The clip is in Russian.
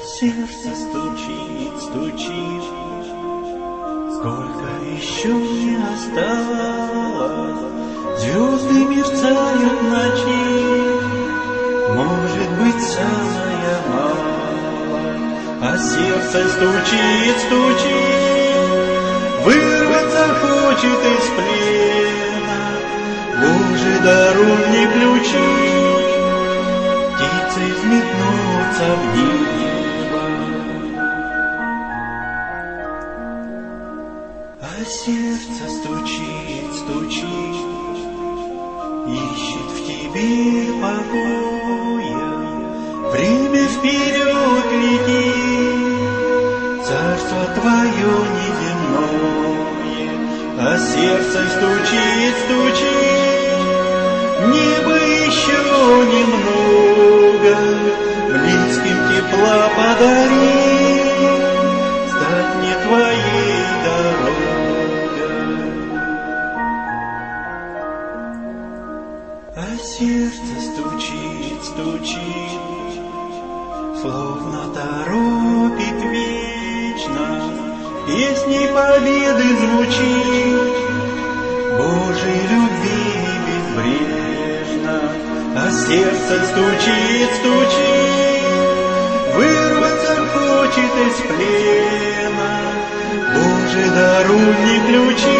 Сердце стучит, стучит, сколько еще не осталось. Звезды мерцают в ночи, может быть, самая малость. А сердце стучит, стучит, вырваться хочет из плена. Боже, даруй мне ключи, птицы взметнутся в небо. А сердце стучит, стучит, ищет в тебе покоя. Время вперед летит, царство твое неземное. А сердце стучит, стучит, небо еще немного, близким тепла подари, стать не твоей дорогой. А сердце стучит, стучит, словно торопит вечно, песней победы звучит, Божьей любви безбрежно. А сердце стучит, стучит, вырваться хочет из плена. Боже, даруй мне ключи,